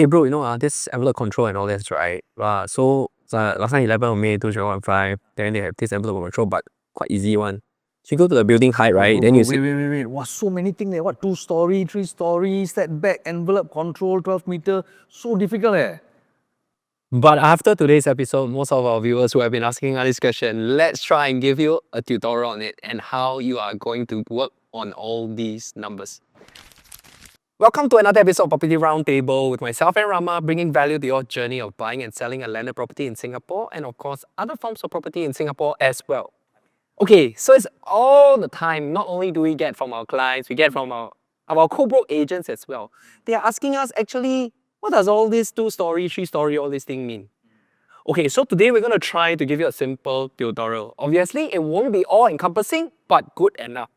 Hey bro, this envelope control and all this, right? So last time 11th of May 2015, then they have this envelope control, but quite easy one. So you go to the building height, right? Bro, then you wait. Wow, so many things there. What, 2-story, 3-story, setback, envelope control, 12 meter. So difficult eh. But after today's episode, most of our viewers who have been asking us this question, let's try and give you a tutorial on it and how you are going to work on all these numbers. Welcome to another episode of Property Roundtable with myself and Rama, bringing value to your journey of buying and selling a landed property in Singapore and of course other forms of property in Singapore as well. Okay, so it's all the time. Not only do we get from our clients, we get from our co-broke agents as well. They are asking us actually, what does all this 2-story, 3-story, all this thing mean? Okay, so today we're going to try to give you a simple tutorial. Obviously, it won't be all-encompassing, but good enough.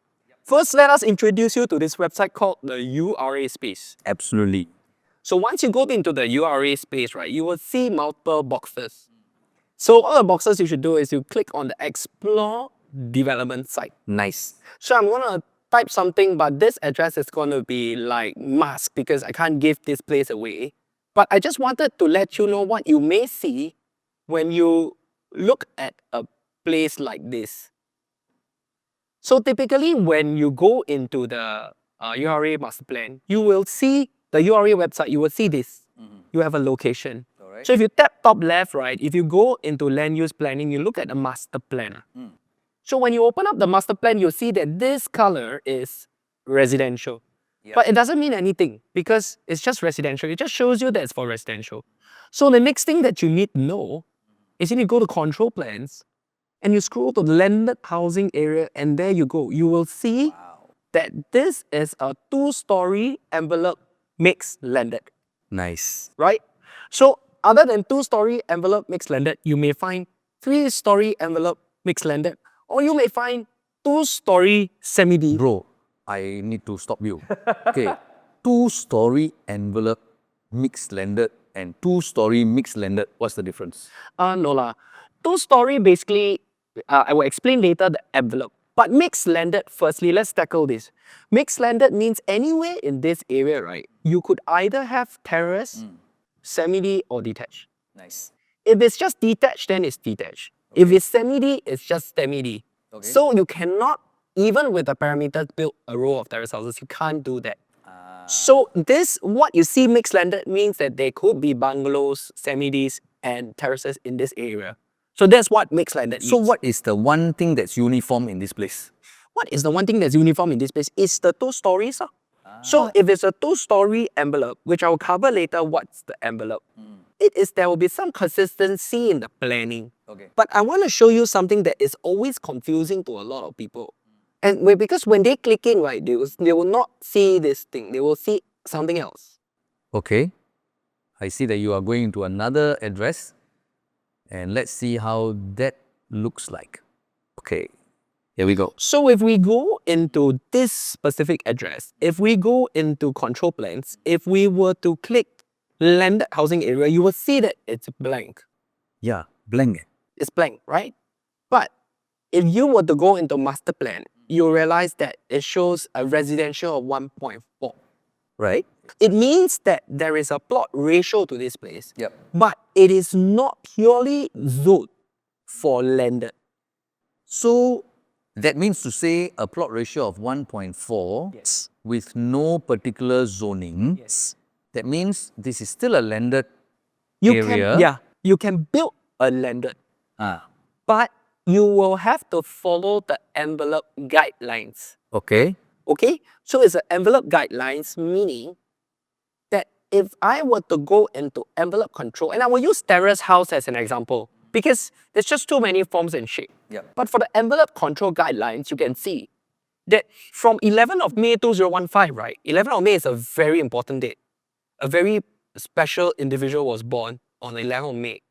First, let us introduce you to this website called the URA space. Absolutely. So once you go into the URA space, right, you will see multiple boxes. So all the boxes you should do is you click on the Explore Development site. Nice. So I'm going to type something, but this address is going to be like masked because I can't give this place away. But I just wanted to let you know what you may see when you look at a place like this. So typically when you go into the URA master plan, you will see the URA website, you will see this. You have a location. Alright. So if you tap top left, right, if you go into land use planning, you look at the master plan. So when you open up the master plan, you'll see that this color is residential. Yep. But it doesn't mean anything because it's just residential. It just shows you that it's for residential. So the next thing that you need to know is you need to go to control plans and you scroll to the landed housing area and there you go. You will see that this is a 2-story envelope mixed landed, Nice. right? So other than 2-story envelope mixed landed, you may find 3-story envelope mixed landed, or you may find 2-story semi-D. Bro, I need to stop you. Okay, 2-story envelope mixed landed and 2-story mixed landed. What's the difference? No lah. 2-story basically, I will explain later the envelope. But mixed landed, firstly, let's tackle this. Mixed landed means anywhere in this area, right? You could either have terrace, semi-D or detached. Nice. If it's just detached, then it's detached. Okay. If it's semi-D, it's just semi-D. Okay. So you cannot, even with the parameters, build a row of terrace houses. You can't do that. So this, what you see mixed landed means that there could be bungalows, semi-Ds and terraces in this area. So that's what mixed landed means. So what is the one thing that's uniform in this place? What is the one thing that's uniform in this place? It's the 2 stories. So if it's a 2-story envelope, which I will cover later, what's the envelope? There will be some consistency in the planning. Okay. But I want to show you something that is always confusing to a lot of people. And because when they click in, right, they will not see this thing. They will see something else. Okay. I see that you are going to another address. And let's see how that looks like. Okay, here we go. So if we go into this specific address, if we go into control plans, if we were to click landed housing area, you will see that it's blank. Yeah, blank. It's blank, right? But if you were to go into master plan, you realize that it shows a residential of 1.4. Right? It means that there is a plot ratio to this place. Yep. But it is not purely zoned for landed. So that means to say a plot ratio of 1.4 Yes. with no particular zoning. Yes. That means this is still a landed You area. you can build a landed, Ah, but you will have to follow the envelope guidelines. okay. Okay? So it's an envelope guidelines, meaning that if I were to go into envelope control, and I will use terrace house as an example, because there's just too many forms and shape. Yep. But for the envelope control guidelines, you can see that from 11th of May 2015, right? 11th of May is a very important date. A very special individual was born on 11th of May,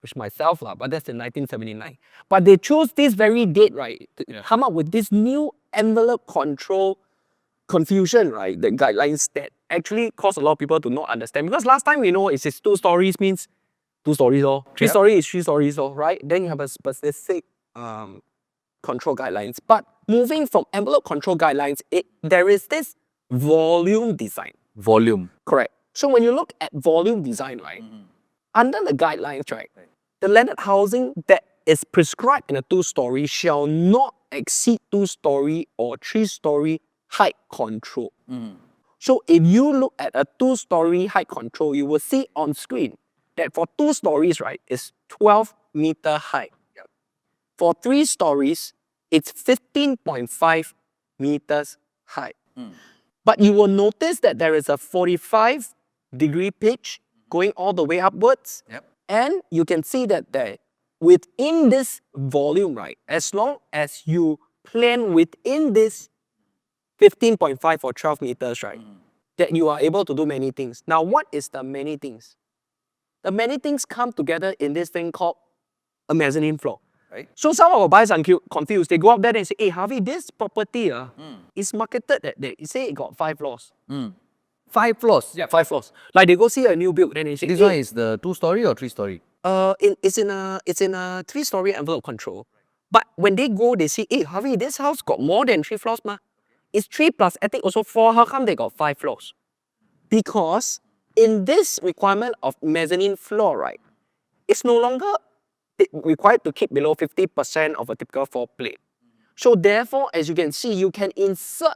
which myself, but that's in 1979. But they chose this very date, right, to come up with this new envelope control confusion, right? The guidelines that actually caused a lot of people to not understand. Because last time we know it's 2 stories means 2 stories, or 3 stories is 3 stories, right? Then you have a specific control guidelines. But moving from envelope control guidelines, there is this volume design. Volume. Correct. So when you look at volume design, right, under the guidelines, right, the landed housing that is prescribed in a 2-story shall not exceed 2-story or 3-story height control. So if you look at a 2-story height control, you will see on screen that for 2 stories, right, is 12-meter high. For 3 stories, it's 15.5 meters high. But you will notice that there is a 45-degree pitch going all the way upwards. And you can see that there, within this volume, right, as long as you plan within this 15.5 or 12 meters, right, that you are able to do many things. Now, what is the many things? The many things come together in this thing called a mezzanine floor. So some of our buyers are confused. They go up there and say, hey, Harvey, this property is marketed that they say it got 5 floors. 5 floors. Yeah, 5 floors. Like they go see a new build, then they say, This hey, one is the 2-story or 3-story? it's in a 3-story envelope control. But when they go, they see, hey, Harvey, this house got more than 3 floors, ma. It's 3 plus attic also 4. How come they got 5 floors? Because in this requirement of mezzanine floor, right, it's no longer required to keep below 50% of a typical floor plate. So therefore, as you can see, you can insert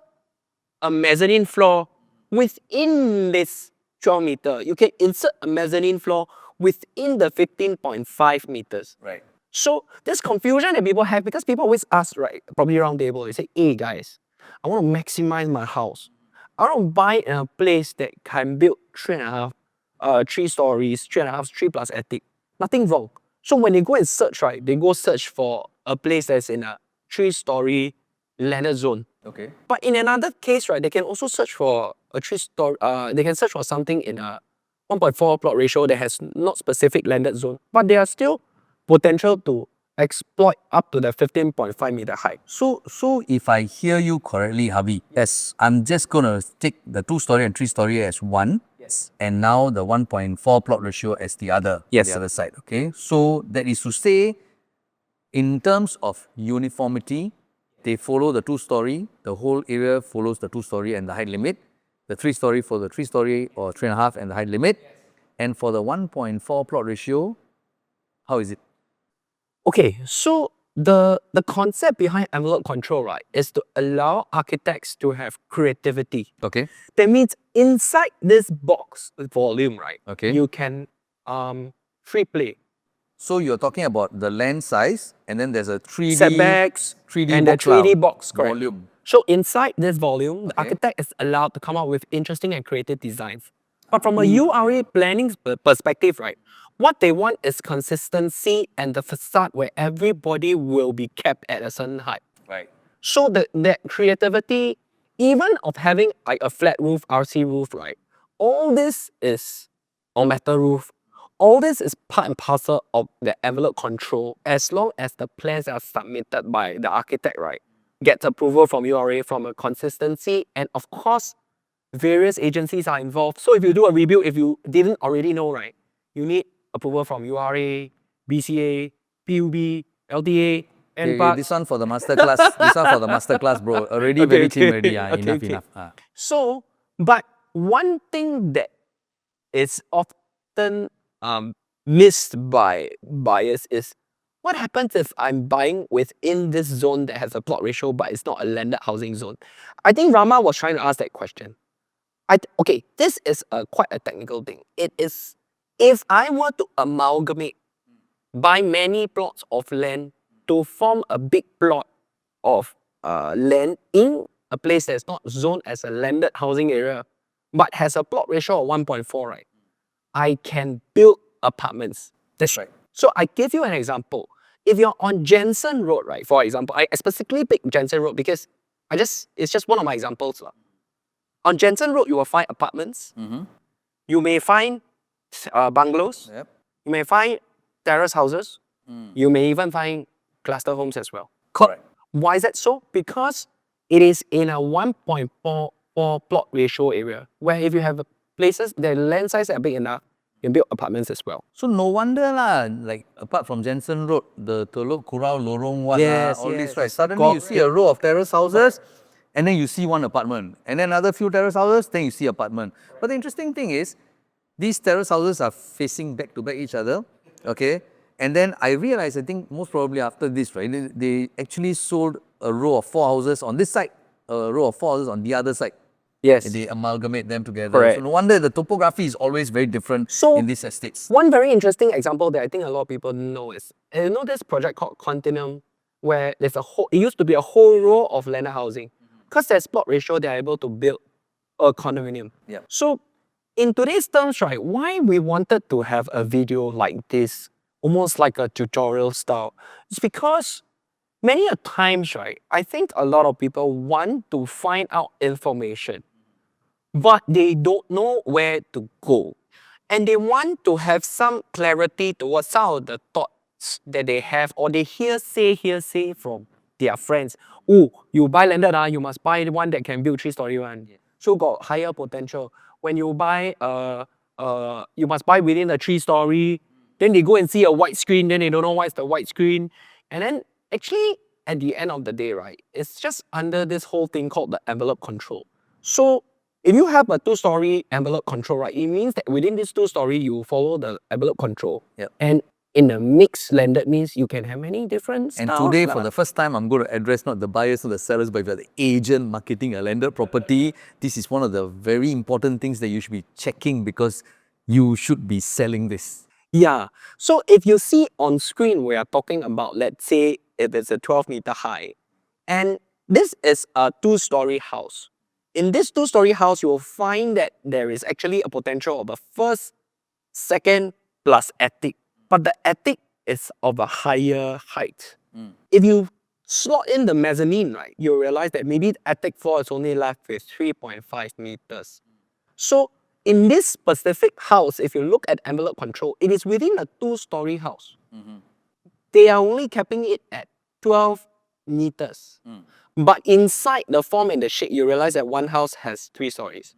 a mezzanine floor within this 12 meter. You can insert a mezzanine floor within the 15.5 meters. Right. So this confusion that people have, because people always ask, right, probably around the table, they say, hey guys, I want to maximize my house. I want to buy in a place that can build 3 stories, 3.5, 3 plus attic. Nothing wrong. So when they go and search, right, they go search for a place that's in a 3-story landed zone. Okay. But in another case, right, they can also search for a 3-story, they can search for something in a 1.4 plot ratio that has not specific landed zone, but there are still potential to exploit up to the 15.5 meter height. So if I hear you correctly, Harvey, yes, I'm just gonna take the 2-story and 3-story as one. Yes. And now the 1.4 plot ratio as the other, Yes. the other side. Okay. So that is to say, in terms of uniformity, they follow the 2-story, the whole area follows the 2-story and the height limit, the 3-story for the 3-story or 3.5 and the height limit. And for the 1.4 plot ratio, how is it? Okay, so the concept behind envelope control, right, is to allow architects to have creativity. Okay. That means inside this box volume, right, Okay. you can free play. So you're talking about the land size, and then there's a 3D Setbacks 3D and box the 3D box, correct. volume. So inside this volume, the Okay. architect is allowed to come up with interesting and creative designs. But from a URA planning perspective, right, what they want is consistency and the facade where everybody will be kept at a certain height. Right. So that creativity, even of having like a flat roof, RC roof, right, all this is on metal roof. All this is part and parcel of the envelope control as long as the plans are submitted by the architect, right, gets approval from URA from a consistency, and of course, various agencies are involved. So if you do a rebuild, if you didn't already know, right, you need approval from URA, BCA, PUB, LTA, and Okay, this one for the masterclass. This one for the masterclass, bro. Already very chim already. Enough. So, but one thing that is often missed by buyers is what happens if I'm buying within this zone that has a plot ratio but it's not a landed housing zone? I think Rama was trying to ask that question. Okay, this is quite a technical thing. It is, if I were to amalgamate, buy many plots of land to form a big plot of land in a place that's not zoned as a landed housing area, but has a plot ratio of 1.4, right? I can build apartments. That's right. So I give you an example. If you're on Jensen Road, right, for example, I specifically picked Jensen Road because it's just one of my examples. On Jensen Road, you will find apartments. You may find bungalows. Yep. You may find terrace houses. You may even find cluster homes as well. Correct. Why is that so? Because it is in a 1.44 plot ratio area, where if you have places, the land size are big enough, you can build apartments as well. So no wonder lah, like apart from Jensen Road, the Telok Kurau, Lorong Wat, Yes, all yes. this, right? Suddenly you see a row of terrace houses, and then you see one apartment. And then another few terrace houses, then you see apartment. But the interesting thing is, these terrace houses are facing back to back each other, okay? And then I realized, I think most probably after this, right, they actually sold a row of 4 houses on this side, a row of 4 houses on the other side. Yes. And they amalgamate them together. Correct. So no wonder the topography is always very different So, in these estates. one very interesting example that I think a lot of people know is, you know this project called Continuum, where there's a whole, it used to be a whole row of landed housing. Because there's plot ratio, they're able to build a condominium. Yep. So, in today's terms, right, why we wanted to have a video like this, almost like a tutorial style, is because many a times, right, I think a lot of people want to find out information, but they don't know where to go. And they want to have some clarity towards some of the thoughts that they have, or they hearsay from their friends. Oh, you buy landed, you must buy one that can build 3-story one. So got higher potential. When you buy, you must buy within a 3-story. Then they go and see a white screen, then they don't know what's the white screen. And then actually, at the end of the day, right, it's just under this whole thing called the envelope control. So if you have a 2-story envelope control, right, it means that within this 2-story, you follow the envelope control. Yep. And in the mixed landed means you can have many different styles. And today, for the first time, I'm going to address not the buyers, not the sellers, but if you're the agent marketing a landed property, this is one of the very important things that you should be checking because you should be selling this. Yeah. So if you see on screen, we are talking about, let's say, if it's a 12-meter high, and this is a 2-story house. In this 2-story house, you will find that there is actually a potential of a first, second, plus attic. But the attic is of a higher height. If you slot in the mezzanine, right, you'll realize that maybe the attic floor is only left with 3.5 meters. So in this specific house, if you look at envelope control, it is within a 2-story house. They are only capping it at 12 meters. But inside the form and the shape, you realize that one house has 3 stories.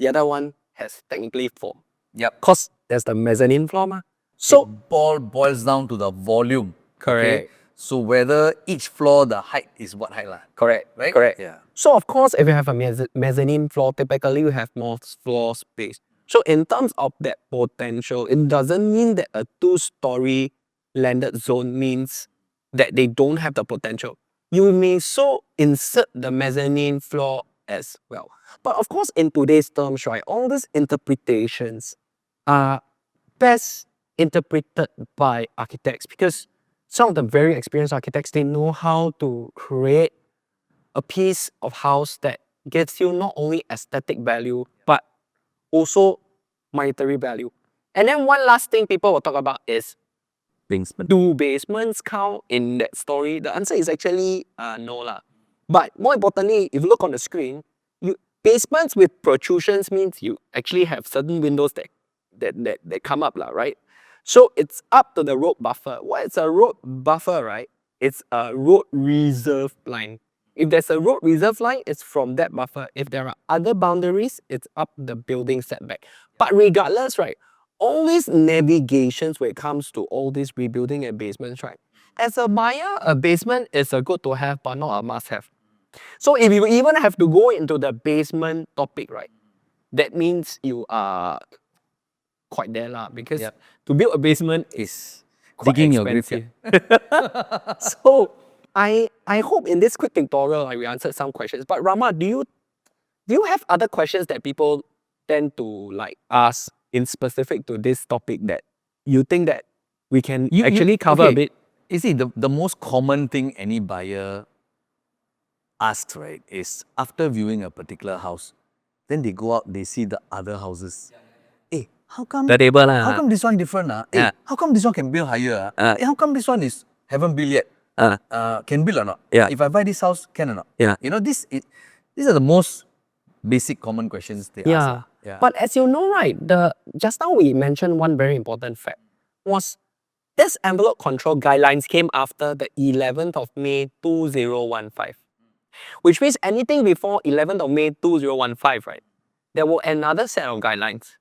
The other one has technically 4. Yep. Because there's the mezzanine floor. So it boils down to the volume. Correct. Okay? So whether each floor, the height is what height? Correct. Right? Correct. Yeah. So of course, if you have a mezzanine floor, typically you have more floor space. So in terms of that potential, it doesn't mean that a 2-story landed zone means that they don't have the potential. You may so insert the mezzanine floor as well. But of course, in today's terms, right, all these interpretations are best interpreted by architects because some of the very experienced architects, they know how to create a piece of house that gives you not only aesthetic value, but also monetary value. And then one last thing people will talk about is, Basement. do basements count in that story? The answer is actually no lah. But more importantly, if you look on the screen, basements with protrusions means you actually have certain windows that come up lah, right? So it's up to the road buffer. What is a road buffer, right? It's a road reserve line. If there's a road reserve line, it's from that buffer. If there are other boundaries, it's up the building setback. But regardless, right, all these navigations when it comes to all these rebuilding and basements, right? As a buyer, a basement is a good to have, but not a must have. So if you even have to go into the basement topic, right, that means you are quite there lah, because to build a basement is quite digging your grave. expensive. So I hope in this quick tutorial we answered some questions. But Rama, do you have other questions that people tend to like ask in specific to this topic that you think that we can actually cover a bit? You see, the most common thing any buyer asks, right, is after viewing a particular house, then they go out, they see the other houses. Hey, how come The table how come this one different? Hey, how come this one can build higher? Hey, how come this one is haven't built yet? Can build or not? If I buy this house, can or not? You know, these are the most basic common questions they ask. But as you know, right, just now we mentioned one very important fact was this envelope control guidelines came after the 11th of May 2015. Which means anything before 11th of May 2015, right, there were another set of guidelines.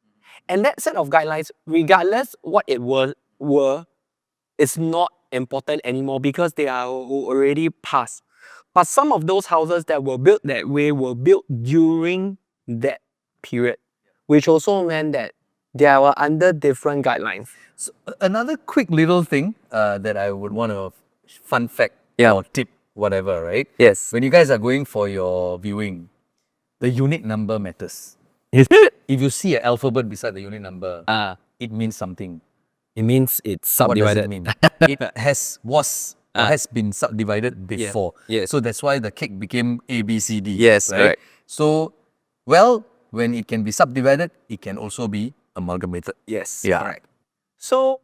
And that set of guidelines, regardless what it were is not important anymore because they are already passed. But some of those houses that were built that way were built during that period, which also meant that they are under different guidelines. So, another quick little thing that I would want to, fun fact Yeah. or tip, whatever, right? Yes. When you guys are going for your viewing, the unit number matters. Is it? If you see an alphabet beside the unit number, Ah, it means something. it means it's What does subdivided. it mean? It has been subdivided before. Yes. So that's why the cake became A, B, C, D. Yes, right? correct. So, well, when it can be subdivided, it can also be amalgamated. Yes, Yeah. correct. So,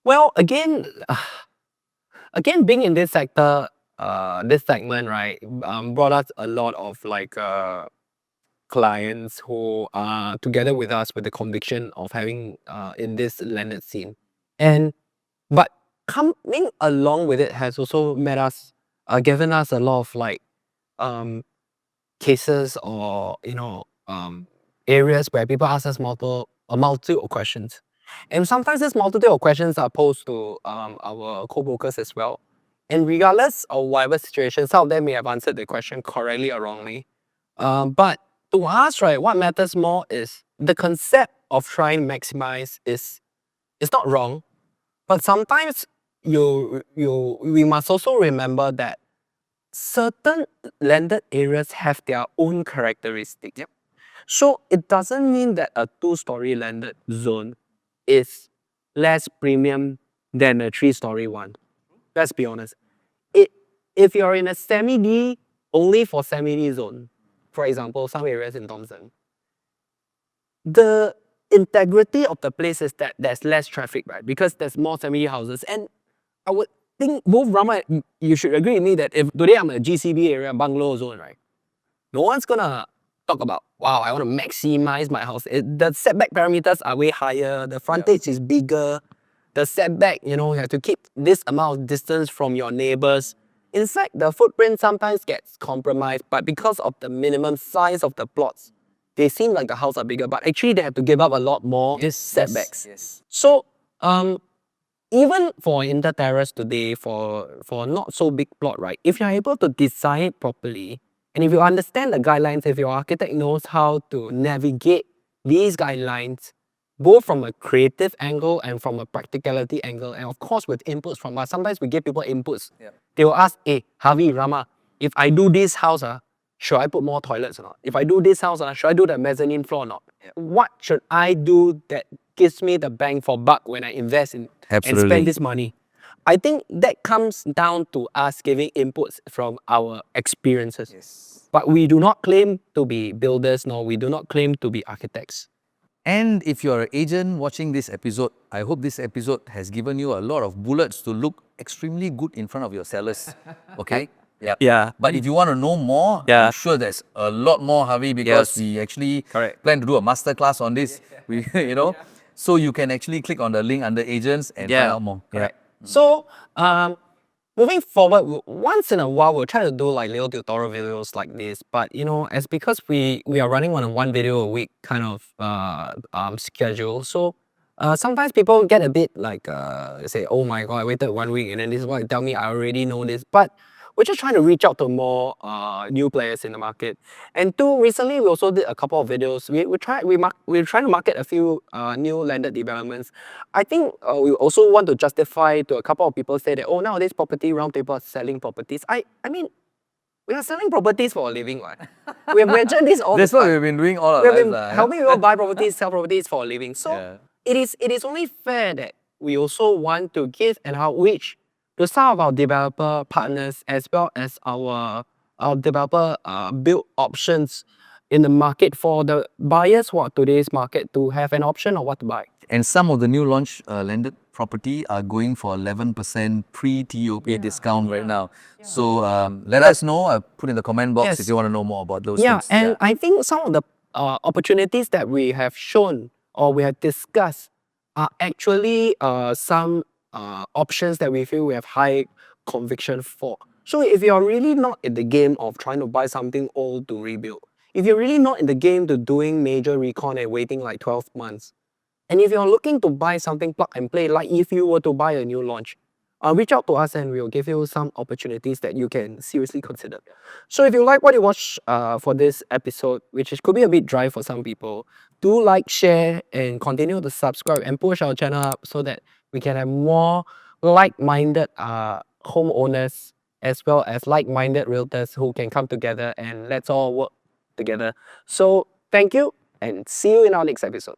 well, again, being in this sector, this segment, right, brought us a lot of like clients who are together with us with the conviction of having in this landed scene, and but coming along with it has also made us, given us a lot of like cases or areas where people ask us a multitude of questions, and sometimes this multitude of questions are posed to our co-brokers as well. And regardless of whatever situation, some of them may have answered the question correctly or wrongly. But to us, right, what matters more is the concept of trying to maximize is not wrong, but sometimes we must also remember that certain landed areas have their own characteristics. Yep. So it doesn't mean that a two-story landed zone is less premium than a three-story one. Let's be honest. If you're in a semi-D, only for semi-D zone, for example, some areas in Thomson, the integrity of the place is that there's less traffic, right? Because there's more semi-D houses. And I would think both Rama, you should agree with me that if today I'm in a GCB area, bungalow zone, right? No one's gonna talk about, wow, I want to maximize my house. The setback parameters are way higher, the frontage is bigger, the setback, you have to keep this amount of distance from your neighbors. In fact, the footprint sometimes gets compromised, but because of the minimum size of the plots, they seem like the house are bigger, but actually they have to give up a lot more setbacks. Yes. So, even for inter-terrace today, for not so big plot, right? If you're able to design it properly, and if you understand the guidelines, if your architect knows how to navigate these guidelines, both from a creative angle and from a practicality angle, and of course with inputs from us. Sometimes we give people inputs. Yep. They will ask, hey, Harvey, Rama, if I do this house, should I put more toilets or not? If I do this house, should I do the mezzanine floor or not? Yep. What should I do that gives me the bang for buck when I invest in and Absolutely. spend this money? I think that comes down to us giving inputs from our experiences. Yes. But we do not claim to be builders, nor we do not claim to be architects. And if you're an agent watching this episode, I hope this episode has given you a lot of bullets to look extremely good in front of your sellers. Okay? Yeah. Yeah. But if you want to know more, Yeah. I'm sure there's a lot more, Harvey, because Yes. we actually Correct. plan to do a masterclass on this. We, so you can actually click on the link under agents and find out more. Correct. So, moving forward, once in a while, we'll try to do like little tutorial videos like this. But as because we are running on a one video a week kind of schedule, so sometimes people get a bit like say, oh my god, I waited 1 week and then this is what you tell me I already know this. But we're just trying to reach out to more new players in the market. And two, recently we also did a couple of videos. We're trying to market a few new landed developments. I think we also want to justify to a couple of people say that, oh, nowadays property roundtable are selling properties. I mean, we are selling properties for a living, right? We have mentioned this all That's the what time. we've been doing all our We have lives. been helping people buy properties, sell properties for a living. So Yeah. it is only fair that we also want to give an outreach to some of our developer partners as well as our developer build options in the market for the buyers who are today's market to have an option of what to buy. And some of the new launch landed property are going for 11% pre-TOP discount right now. So let us know. I'll put in the comment box Yes. if you want to know more about those Yeah, things. and I think some of the opportunities that we have shown or we have discussed are actually some options that we feel we have high conviction for. So if you're really not in the game of trying to buy something old to rebuild, if you're really not in the game to doing major recon and waiting like 12 months, and if you're looking to buy something plug and play, like if you were to buy a new launch, reach out to us and we'll give you some opportunities that you can seriously consider. So if you like what you watch for this episode, which could be a bit dry for some people, do like, share, and continue to subscribe and push our channel up so that we can have more like-minded homeowners as well as like-minded realtors who can come together and let's all work together. So thank you and see you in our next episode.